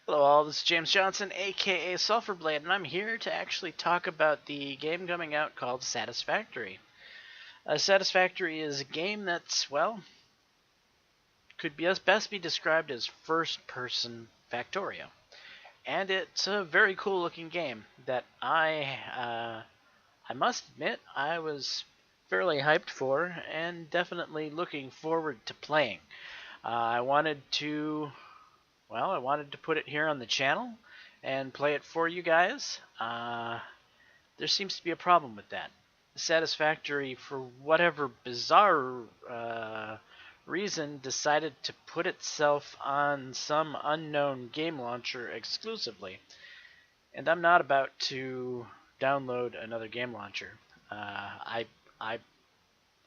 Hello all, this is James Johnson, aka Sulfurblade, and I'm here to actually talk about the game coming out called Satisfactory. Satisfactory is a game that's, well, could best be described as first-person Factorio. And it's a very cool looking game that I must admit, I was fairly hyped for and definitely looking forward to playing. I wanted to I wanted to put it here on the channel and play it for you guys. There seems to be a problem with that. Satisfactory, for whatever bizarre reason, decided to put itself on some unknown game launcher exclusively. And I'm not about to download another game launcher. I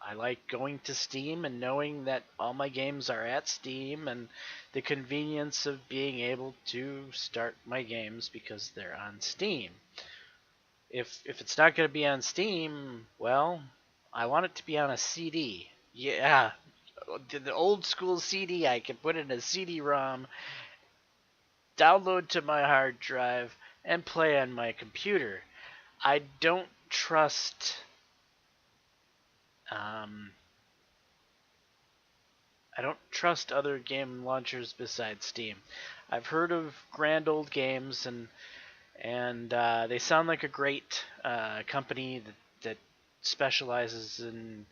I like going to Steam and knowing that all my games are at Steam and the convenience of being able to start my games because they're on Steam. If it's not going to be on Steam, well, I want it to be on a CD. Yeah, the old school CD. I can put in a CD-ROM, download to my hard drive, and play on my computer. I don't trust um, I don't trust other game launchers besides Steam. I've heard of Grand Old Games, and they sound like a great company that specializes in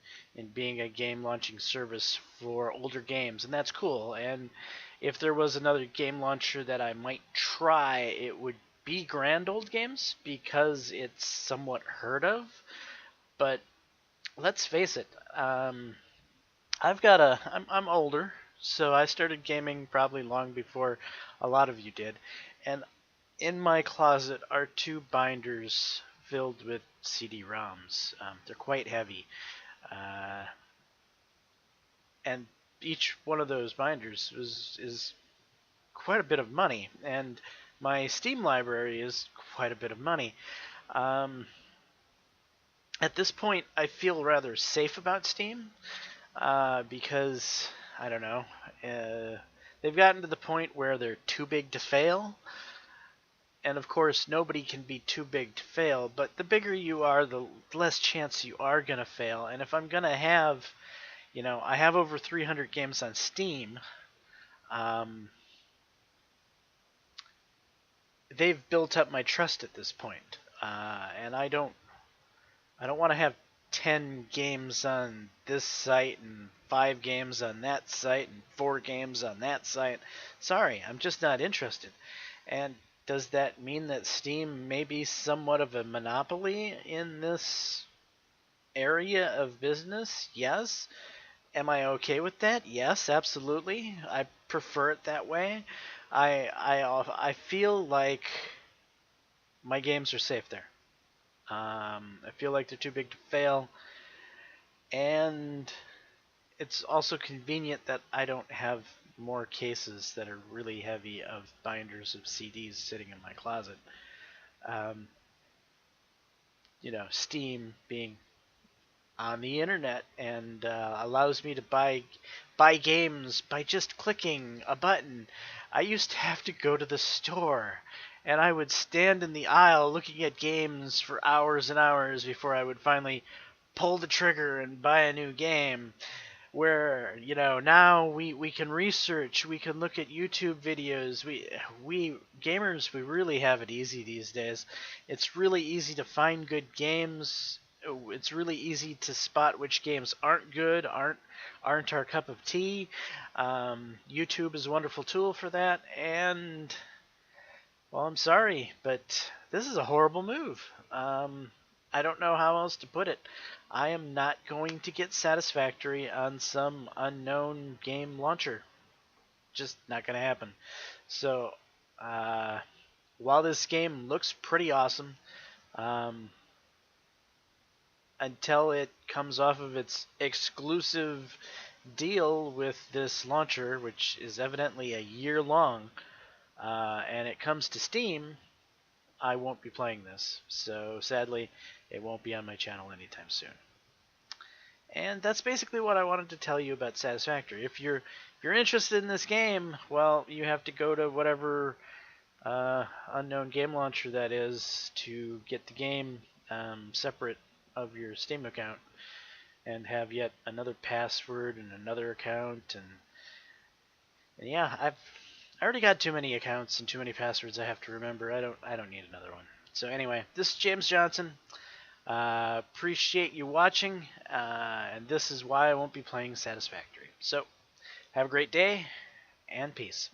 being a game launching service for older games, and that's cool. And if there was another game launcher that I might try, it would be Grand Old Games because it's somewhat heard of. But let's face it, I'm older, so I started gaming probably long before a lot of you did. And in my closet are two binders filled with CD-ROMs. They're quite heavy. Uh, and each one of those binders is quite a bit of money. And my Steam library is quite a bit of money. Um, at this point, I feel rather safe about Steam. Because I don't know, they've gotten to the point where they're too big to fail, and of course nobody can be too big to fail. But the bigger you are, the less chance you are gonna fail. And if I'm gonna have, I have over 300 games on Steam. Um, they've built up my trust at this point, and I don't want to have 10 games on this site and 5 games on that site and 4 games on that site. Sorry, I'm just not interested. And does that mean that Steam may be somewhat of a monopoly in this area of business? Yes. Am I okay with that? Yes, absolutely. I prefer it that way. I feel like my games are safe there. I feel like they're too big to fail, and it's also convenient that I don't have more cases that are really heavy of binders of CDs sitting in my closet. Um, Steam being on the internet and allows me to buy games by just clicking a button. I used to have to go to the store and I would stand in the aisle looking at games for hours and hours before I would finally pull the trigger and buy a new game. Where now we can research, we can look at YouTube videos. We gamers, we really have it easy these days. It's really easy to find good games. It's really easy to spot which games aren't good, aren't our cup of tea. YouTube is a wonderful tool for that, and well, I'm sorry, but this is a horrible move. I don't know how else to put it. I am not going to get Satisfactory on some unknown game launcher. Just not going to happen. So, uh, while this game looks pretty awesome, um, until it comes off of its exclusive deal with this launcher, which is evidently a year long, and it comes to Steam, I won't be playing this. So sadly, it won't be on my channel anytime soon. And that's basically what I wanted to tell you about Satisfactory. If you're interested in this game, well, you have to go to whatever unknown game launcher, that is, to get the game separate of your Steam account and have yet another password and another account. And yeah, I already got too many accounts and too many passwords I have to remember. I don't need another one. So anyway, this is James Johnson. Appreciate you watching, and this is why I won't be playing Satisfactory. So have a great day, and peace.